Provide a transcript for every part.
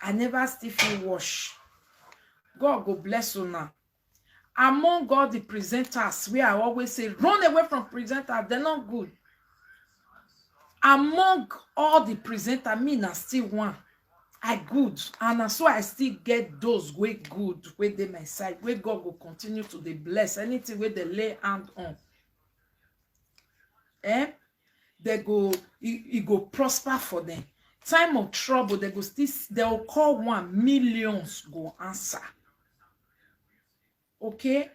I never still feel wash. God go bless you now. Among all the presenters, we I always say, run away from presenters, they're not good. Among all the presenters, me na still one. I good. And so I still get those way good, where they my side, where God will continue to dey bless. Anything where they lay hand on. They go, it go prosper for them. Time of trouble, they go still, they'll call 1 millions go answer. Okay?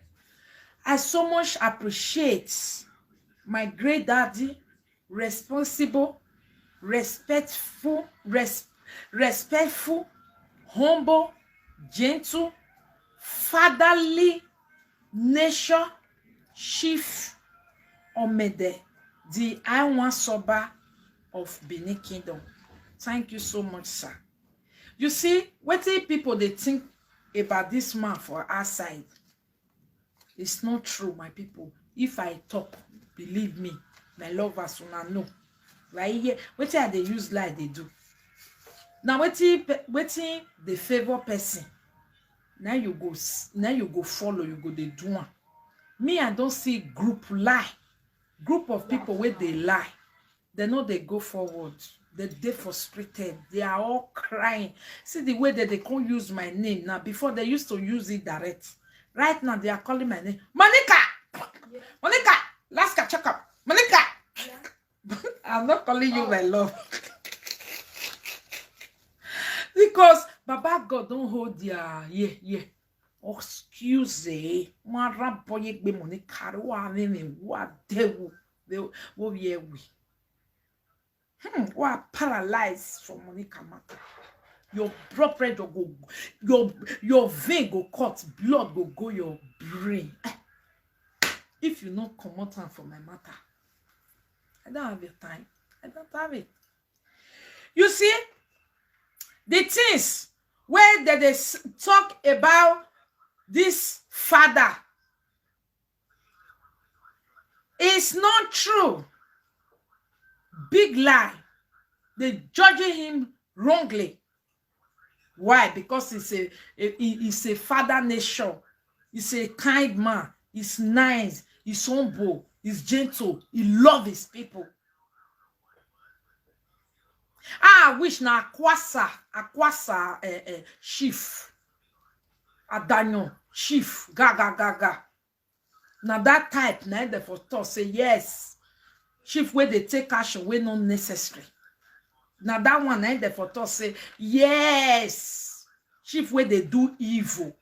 I so much appreciate my great daddy, responsible, respectful, humble, gentle, fatherly nature, Chief Omede, the Iwan Soba of Benin Kingdom. Thank you so much, sir. You see, what people they think about this man for our side? It's not true, my people. If I talk, believe me, my lovers will know. Right here, what they use like they do. Now, waiting the favor person. Now you go follow, you go they do one. Me, I don't see group lie. Group of people where they lie. They know they go forward. They frustrated. They are all crying. See the way that they can't use my name now. Before they used to use it direct. Right now they are calling my name. Monica! Yeah. Monica! Last check up. Monica! Yeah. I'm not calling you my love. Because Baba God don't hold their yeah. Excuse me. Mara boy be Monica. What devil? They will be a we. What paralyzed from Monica matter. Your blood pressure go, your vein go cut, blood go your brain. If you not come out for my matter, I don't have your time. I don't have it. You see, the things where they talk about this father is not true. Big lie. They judging him wrongly. Why? Because he's a father nation. He's a kind man. He's nice. He's humble. He's gentle. He loves his people. I wish na Akwasa chief. Adanyo chief. Ga. Now that type, now the for say yes. Chief where they take action where not necessary. Now that one, the photo say yes. Chief where they do evil,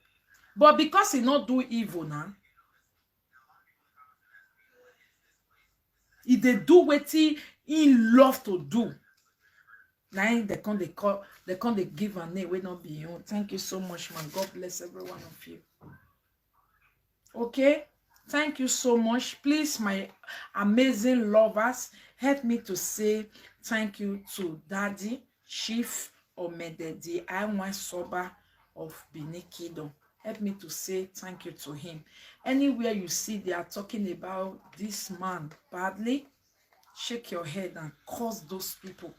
but because he not do evil now, if they do what he love to do, now they can't give a name. We not be you. Thank you so much, man. God bless every one of you. Okay, thank you so much. Please, my amazing lovers, help me to say thank you to Daddy Chief Omede, the Iwan Soba of Benin Kingdom. Help me to say thank you to him. Anywhere you see they are talking about this man badly, shake your head and curse those people.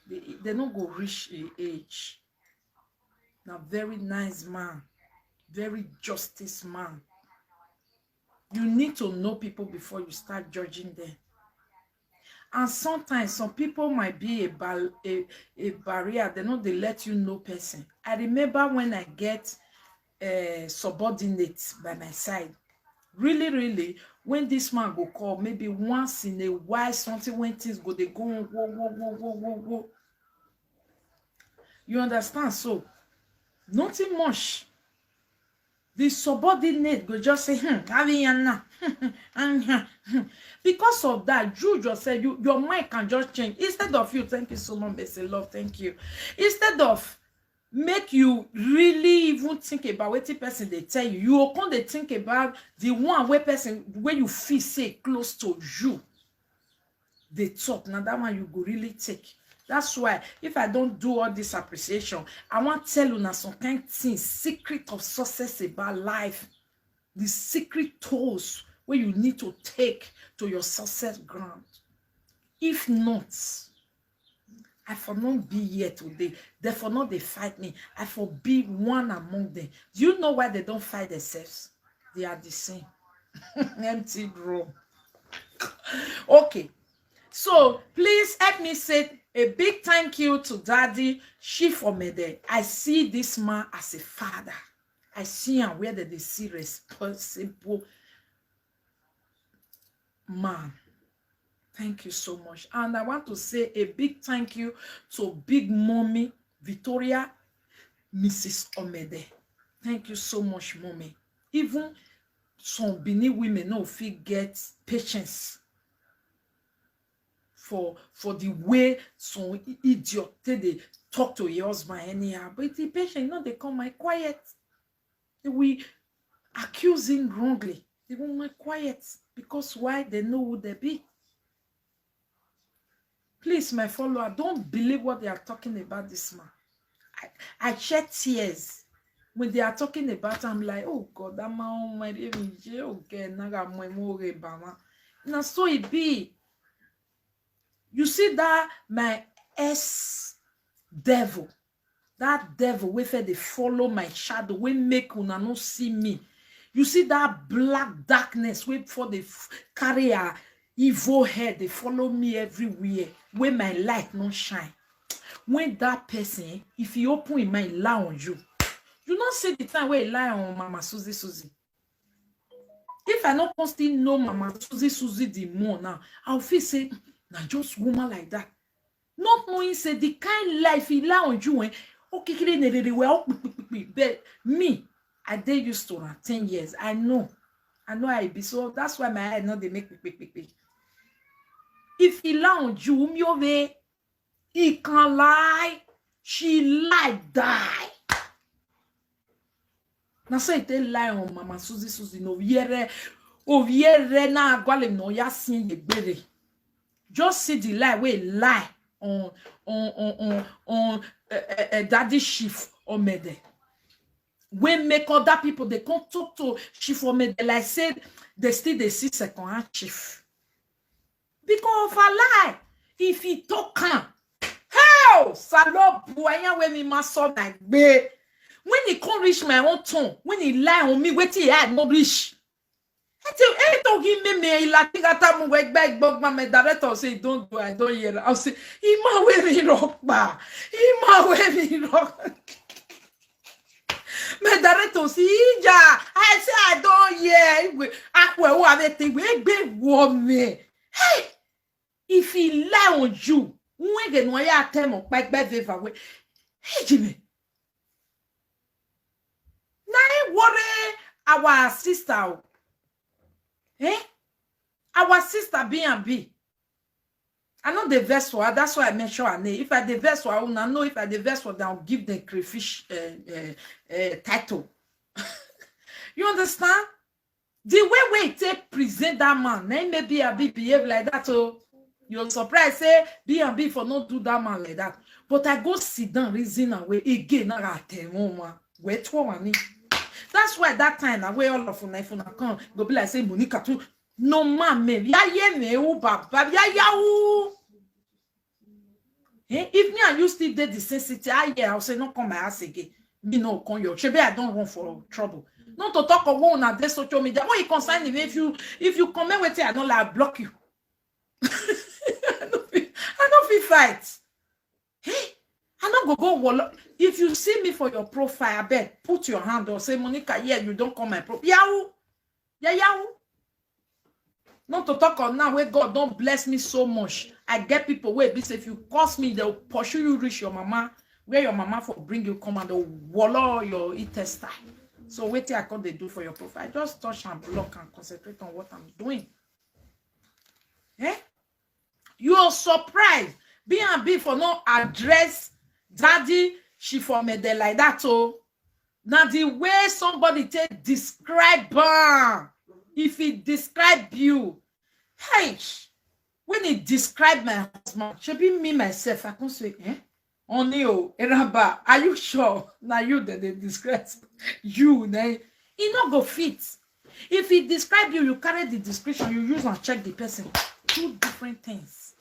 They don't go reach a age. Now, very nice man, very justice man. You need to know people before you start judging them. And sometimes some people might be a barrier. They know they let you know person. I remember when I get subordinates by my side. Really, when this man go call, maybe once in a while, something when things go, they go, whoa. You understand? So, nothing much. The subordinate go just say, because of that, you just said your mind can just change. Instead of you, thank you so much, Bessie Love, thank you. Instead of make you really even think about what the person they tell you, you can they think about the one where you feel say close to you. They talk. Now that one you go really take. That's why if I don't do all this appreciation, I want to tell you now some kind of things, secret of success about life, the secret tools where you need to take to your success ground. If not, I for not be here today. Therefore, not they fight me. I for be one among them. Do you know why they don't fight themselves? They are the same. Empty room. Okay. So please help me say a big thank you to Daddy Chief Omede. I see this man as a father. I see him where they see responsible man. Thank you so much. And I want to say a big thank you to Big Mommy Victoria, Mrs. Omede. Thank you so much, Mommy. Even some Benin women know if you get patience for the way some idiot they talk to your husband anyhow. But the patient, they come my quiet. We accuse him wrongly. They won't my quiet because why? They know who they be. Please, my follower, don't believe what they are talking about this man. I shed tears when they are talking about him. I'm like, oh God, that man, my baby, okay, now so it be. You see that my devil, that devil wey dey follow my shadow, wey make una no see me. You see that black darkness wey for the carry a evil head, they follow me everywhere, where my light no shine. When that person, if he open his mind, lie on you. You not see the time where he lie on Mama Susie. If I not constantly know Mama Susie the more now, I'll feel say, now just woman like that. Not knowing say the kind life he lie on you, but me, I did used to run 10 years. I know I be so. That's why my head not they make me. If he lie on you, he can lie. She lie die. Now say they lie on Mama Susie no viere na gwale no ya sin ye bere. Just see the lie where lie on Daddy Chief Omede. When make other people they come talk to Chief Omede like said they still they see second hand chief. Because of a lie, if he talk hell, salop boyan when me must like be. When he can't reach my own tongue, when he lie on me, wait till he had no reach. I don't give me la tigata mu work back, but my director say don't do. I don't hear. I'll say he ma wear me rock ba. He ma wear me rock. My director say ja. I say I don't hear. Akwe who have it we be woman. Hey, if he lie on you, when get no ya tell back viva we. Hey Jimmy. Now worry our sister. Eh? Our sister B&B. I know the verse for her. That's why I mention her name. If I the verse for her, I know if I the verse for them, I'll give the crayfish title. You understand? The way we take present that man, then maybe B&B behave like that. So you're surprised, say B&B for not do that man like that. But I go sit down, reason away again. Wait for me. That's why that time I wear all of una if una come go be like say Monica too. No man me ya me u baba ya u. If me and you still did the sensitivity, I'll say no come my house again. Me no come your. Shebe I don't run for trouble. Not to talk of one on the social media. When you concern me, if you comment with it, I don't like block you. I don't feel fight. Hey. I not go wall. If you see me for your profile, I bet put your hand or say Monica, yeah, you don't call my profile. Yahoo! Yeah. Not to talk on now where God don't bless me so much. I get people where if you curse me, they'll pursue you, reach your mama, where your mama for bring you come and they'll wallow your e-tester. So wait till I can they do for your profile. Just touch and block and concentrate on what I'm doing. Eh? You are surprised. B&B for no address Daddy Chief Omede like that. Oh, now the way somebody take describe if he describe you, hey, when he describe my husband, should be me myself. I can say, only Eraba, are you sure? Now you that they describe you, he not go fit. If he describe you, you carry the description, you use and check the person. Two different things.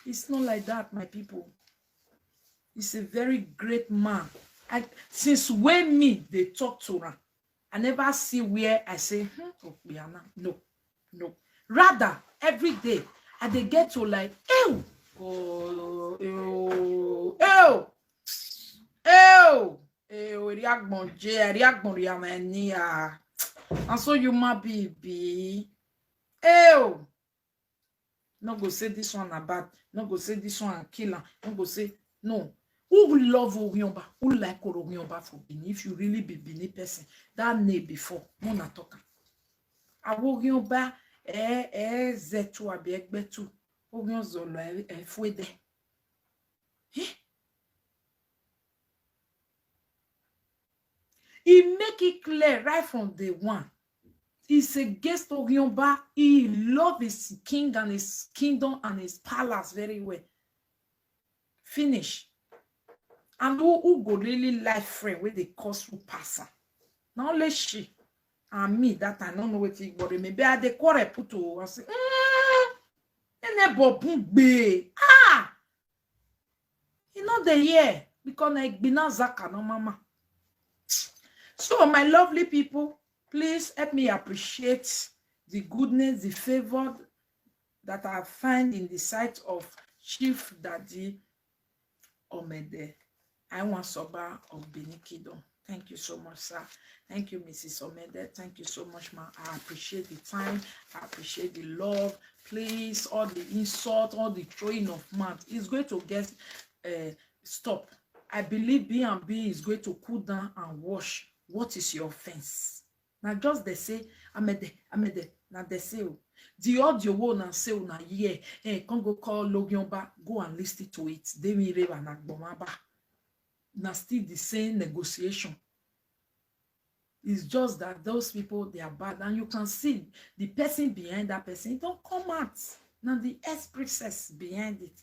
It's not like that, my people. He's a very great man. Since when me they talk to her, I never see where I say, Okpiana. No, no. Rather, every day, I they get to like, ew, oh, ew, ew, ew, ew, riagbon je, riagbon riamania. And so you ma baby, ew. No go say this one about, no go say this one and kill her, no go say, no. Who love Orionba? Who like Orionba for Benin? If you really be Benin person, that name before, no na talk. Orionba, zetu abi egbetu. Orion zolo fuede. He make it clear right from day one. He's against Orionba. He love his king and his kingdom and his palace very well. Finish. And who go really like friend where they cause who pass her. Not only she and me that I don't know what it but maybe I de quarrel put to and say, you know the year because like bina zaka no mama. So my lovely people, please help me appreciate the goodness, the favor that I find in the sight of Chief Daddy Omede Aiwansoba of Benin Kingdom. Thank you so much, sir. Thank you, Mrs. Omede. Thank you so much, ma. I appreciate the time. I appreciate the love. Please, all the insult, all the throwing of mouth is going to get stop. I believe B&B is going to cool down and wash. What is your offense? Now, just they say, Amede. Now they say, the audio will not say, na yeah, can't go call Logionba, go and listen to it. They will rave and agbomaba. Now still the same negotiation. It's just that those people, they are bad. And you can see the person behind that person, don't come out. Now the ex-princess behind it.